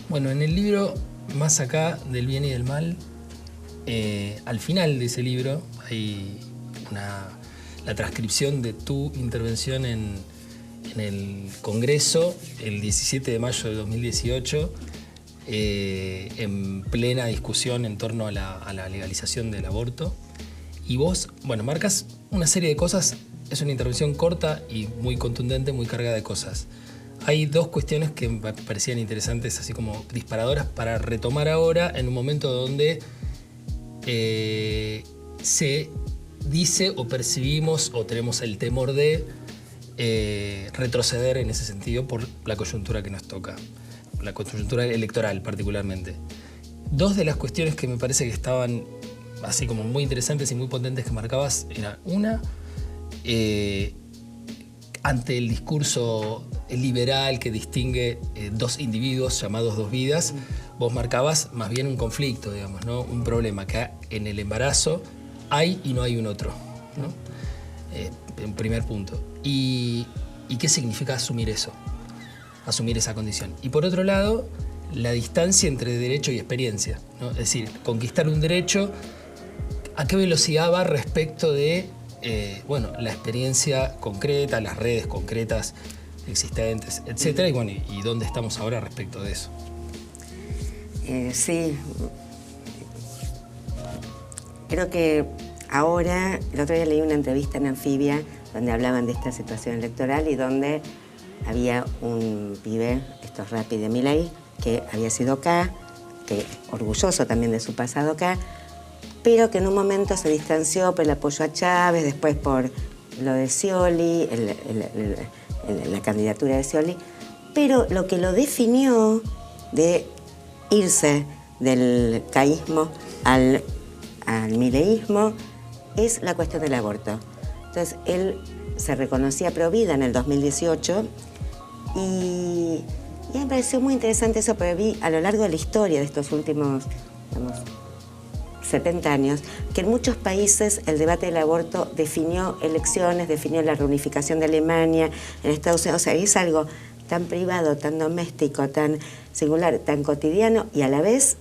Bueno, en el libro Más acá del bien y del mal, al final de ese libro hay la transcripción de tu intervención en el Congreso el 17 de mayo de 2018, en plena discusión en torno a la legalización del aborto. Y vos, bueno, marcas una serie de cosas. Es una intervención corta y muy contundente, muy cargada de cosas. Hay dos cuestiones que me parecían interesantes, así como disparadoras, para retomar ahora en un momento donde se dice o percibimos o tenemos el temor de retroceder en ese sentido por la coyuntura que nos toca, la coyuntura electoral particularmente. Dos de las cuestiones que me parece que estaban así como muy interesantes y muy potentes que marcabas era una, ante el discurso liberal que distingue dos individuos llamados dos vidas, vos marcabas más bien un conflicto, digamos, ¿no? Un problema que en el embarazo hay y no hay un otro, ¿no? En primer punto. ¿Y qué significa asumir eso? Asumir esa condición. Y por otro lado, la distancia entre derecho y experiencia, ¿no? Es decir, conquistar un derecho, ¿a qué velocidad va respecto de bueno, la experiencia concreta, las redes concretas existentes, etcétera? Y bueno, ¿y dónde estamos ahora respecto de eso? Sí. Creo que ahora, el otro día leí una entrevista en Anfibia donde hablaban de esta situación electoral y donde había un pibe, esto es Rappi de Milei, que había sido acá, que orgulloso también de su pasado acá, pero que en un momento se distanció por el apoyo a Chávez, después por lo de Scioli, la candidatura de Scioli, pero lo que lo definió de irse del caísmo al mileísmo es la cuestión del aborto. Entonces, él se reconocía provida en el 2018 y me pareció muy interesante eso, porque vi a lo largo de la historia de estos últimos, digamos, 70 años, que en muchos países el debate del aborto definió elecciones, definió la reunificación de Alemania, en Estados Unidos. O sea, es algo tan privado, tan doméstico, tan singular, tan cotidiano y a la vez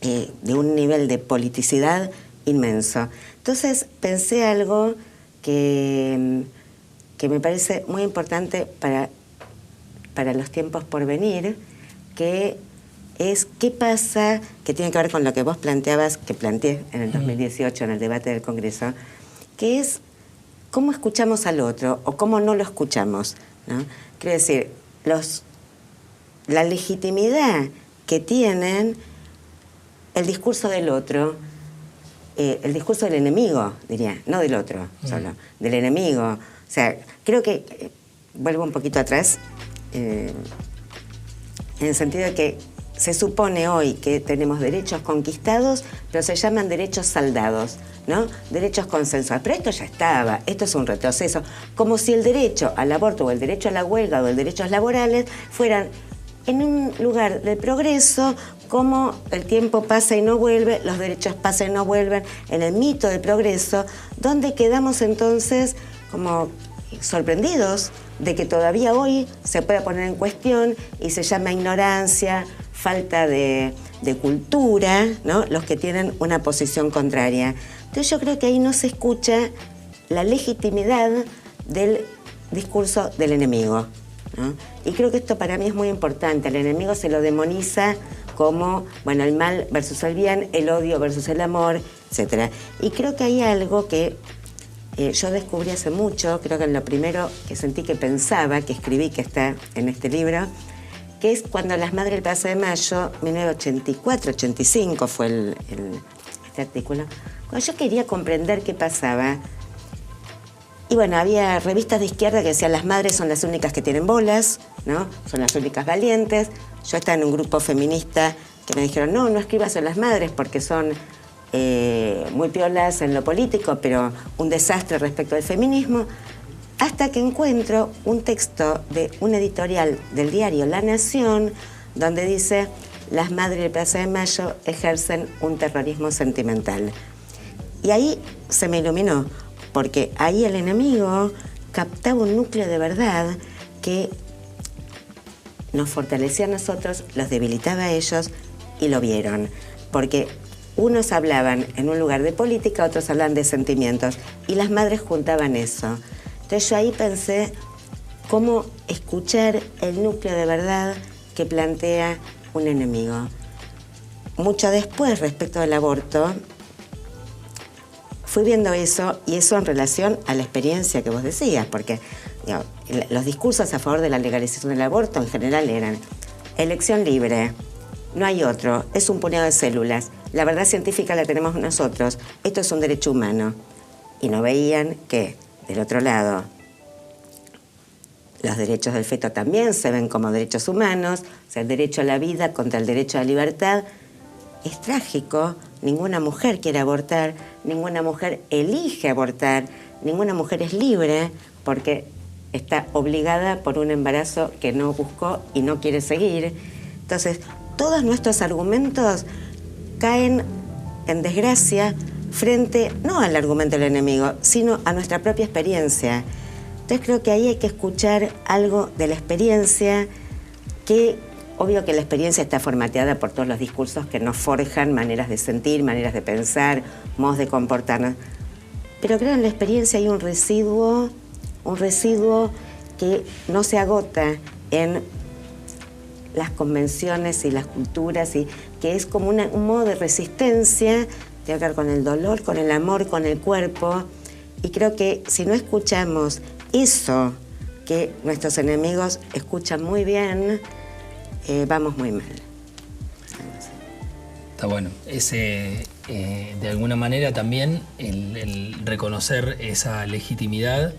de un nivel de politicidad inmenso. Entonces pensé algo que me parece muy importante para los tiempos por venir, que es qué pasa, que tiene que ver con lo que vos planteabas, que planteé en el 2018 en el debate del Congreso, que es cómo escuchamos al otro o cómo no lo escuchamos, ¿no? Quiero decir, la legitimidad que tienen el discurso del otro, el discurso del enemigo, diría, no del otro solo, del enemigo. O sea, creo que, vuelvo un poquito atrás, en el sentido de que se supone hoy que tenemos derechos conquistados, pero se llaman derechos saldados, ¿no? Derechos consensuados. Pero esto ya estaba, esto es un retroceso. Como si el derecho al aborto o el derecho a la huelga o el derechos laborales fueran en un lugar de progreso, como el tiempo pasa y no vuelve, los derechos pasan y no vuelven, en el mito del progreso, donde quedamos entonces como sorprendidos de que todavía hoy se pueda poner en cuestión y se llama ignorancia, falta de cultura, ¿no? Los que tienen una posición contraria. Entonces yo creo que ahí no se escucha la legitimidad del discurso del enemigo, ¿no? Y creo que esto para mí es muy importante. El enemigo se lo demoniza como, bueno, el mal versus el bien, el odio versus el amor, etc. Y creo que hay algo que yo descubrí hace mucho, creo que en lo primero que sentí que pensaba, que escribí, que está en este libro, que es cuando las Madres del Plaza de Mayo, 1984-85 fue este artículo, cuando yo quería comprender qué pasaba. Y bueno, había revistas de izquierda que decían las madres son las únicas que tienen bolas, ¿no? Son las únicas valientes. Yo estaba en un grupo feminista que me dijeron, no escribas a las madres porque son muy piolas en lo político, pero un desastre respecto al feminismo. Hasta que encuentro un texto de un editorial del diario La Nación, donde dice, las Madres de Plaza de Mayo ejercen un terrorismo sentimental. Y ahí se me iluminó, porque ahí el enemigo captaba un núcleo de verdad que nos fortalecía a nosotros, los debilitaba a ellos y lo vieron. Porque unos hablaban en un lugar de política, otros hablaban de sentimientos y las madres juntaban eso. Entonces yo ahí pensé cómo escuchar el núcleo de verdad que plantea un enemigo. Mucho después, respecto del aborto, fui viendo eso, y eso en relación a la experiencia que vos decías, porque digo, los discursos a favor de la legalización del aborto en general eran elección libre, no hay otro, es un puñado de células, la verdad científica la tenemos nosotros, esto es un derecho humano. Y no veían que, del otro lado, los derechos del feto también se ven como derechos humanos, o sea, el derecho a la vida contra el derecho a la libertad. Es trágico, ninguna mujer quiere abortar, ninguna mujer elige abortar, ninguna mujer es libre porque está obligada por un embarazo que no buscó y no quiere seguir. Entonces, todos nuestros argumentos caen en desgracia frente, no al argumento del enemigo, sino a nuestra propia experiencia. Entonces creo que ahí hay que escuchar algo de la experiencia, que obvio que la experiencia está formateada por todos los discursos que nos forjan maneras de sentir, maneras de pensar, modos de comportarnos. Pero creo que en la experiencia hay un residuo que no se agota en las convenciones y las culturas, y que es como un modo de resistencia, tiene que ver con el dolor, con el amor, con el cuerpo. Y creo que si no escuchamos eso que nuestros enemigos escuchan muy bien, vamos muy mal. Está bueno. Ese, de alguna manera también el reconocer esa legitimidad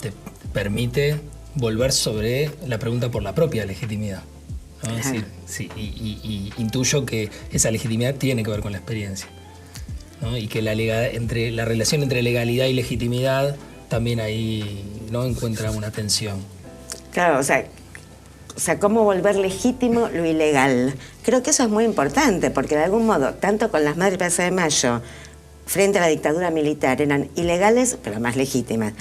te permite volver sobre la pregunta por la propia legitimidad, ¿no? Es decir, sí, y intuyo que esa legitimidad tiene que ver con la experiencia, ¿no? Y que entre la relación entre legalidad y legitimidad también ahí, ¿no?, encuentra una tensión. Claro, o sea, cómo volver legítimo lo ilegal. Creo que eso es muy importante, porque de algún modo, tanto con las Madres Plaza de Mayo, frente a la dictadura militar, eran ilegales, pero más legítimas.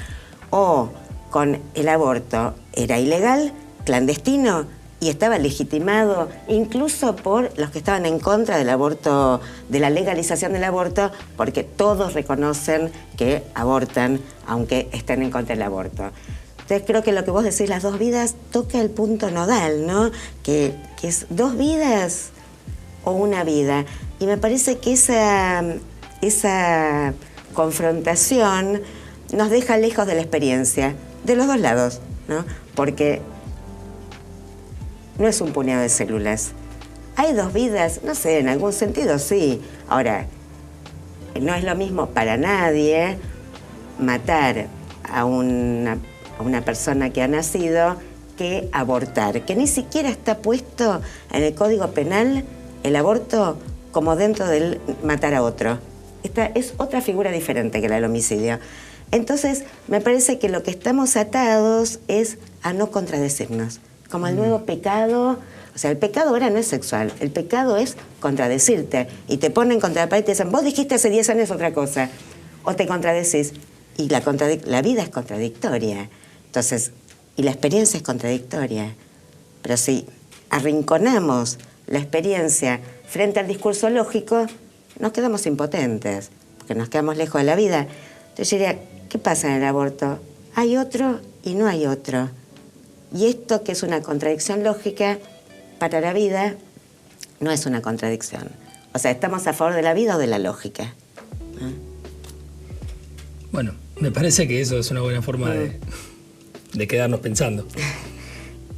O con el aborto, era ilegal, clandestino, y estaba legitimado incluso por los que estaban en contra del aborto, de la legalización del aborto, porque todos reconocen que abortan, aunque estén en contra del aborto. Entonces creo que lo que vos decís, las dos vidas, toca el punto nodal, ¿no? Que es dos vidas o una vida. Y me parece que esa confrontación nos deja lejos de la experiencia, de los dos lados, ¿no? Porque no es un puñado de células. Hay dos vidas, no sé, en algún sentido sí. Ahora, no es lo mismo para nadie matar a una persona que ha nacido que abortar, que ni siquiera está puesto en el Código Penal el aborto como dentro del matar a otro. Esta es otra figura diferente que la del homicidio. Entonces, me parece que lo que estamos atados es a no contradecirnos. Como el nuevo pecado, o sea, el pecado ahora no es sexual, el pecado es contradecirte. Y te ponen contra la pared y te dicen, vos dijiste hace 10 años otra cosa. O te contradecís. Y la vida es contradictoria. Entonces, y la experiencia es contradictoria. Pero si arrinconamos la experiencia frente al discurso lógico, nos quedamos impotentes, porque nos quedamos lejos de la vida. Entonces yo diría, ¿qué pasa en el aborto? Hay otro y no hay otro. Y esto, que es una contradicción lógica, para la vida no es una contradicción. O sea, ¿estamos a favor de la vida o de la lógica? ¿No? Bueno, me parece que eso es una buena forma de quedarnos pensando.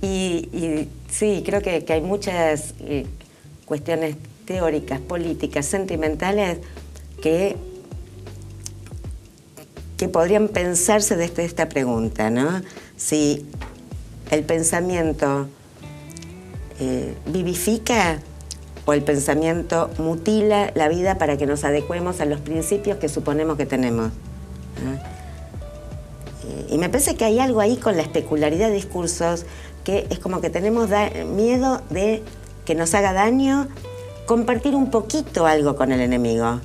Y sí, creo que hay muchas cuestiones teóricas, políticas, sentimentales que podrían pensarse desde esta pregunta, ¿no? Si el pensamiento vivifica o el pensamiento mutila la vida para que nos adecuemos a los principios que suponemos que tenemos, ¿no? Y me parece que hay algo ahí con la especularidad de discursos que es como que tenemos miedo de que nos haga daño compartir un poquito algo con el enemigo.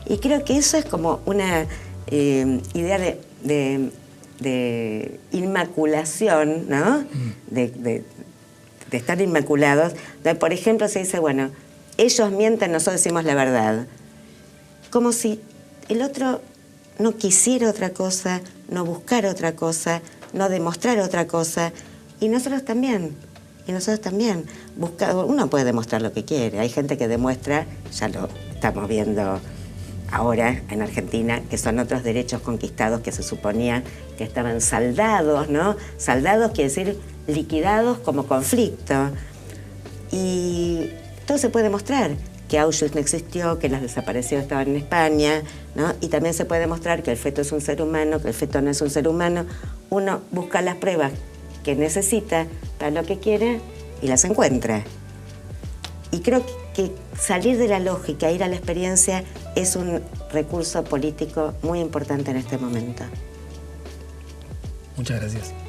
Y creo que eso es como una idea de inmaculación, ¿no? De de estar inmaculados, donde, por ejemplo, se dice, bueno, ellos mienten, nosotros decimos la verdad. Como si el otro no quisiera otra cosa, no buscara otra cosa, no demostrar otra cosa. Y nosotros también. Uno puede demostrar lo que quiere. Hay gente que demuestra, ya lo estamos viendo ahora en Argentina, que son otros derechos conquistados que se suponía que estaban saldados, ¿no? Saldados quiere decir liquidados como conflicto. Y todo se puede demostrar. Que Auschwitz no existió, que los desaparecidos estaban en España, ¿no? Y también se puede demostrar que el feto es un ser humano, que el feto no es un ser humano. Uno busca las pruebas que necesita para lo que quiere y las encuentra. Y creo que salir de la lógica, ir a la experiencia, es un recurso político muy importante en este momento. Muchas gracias.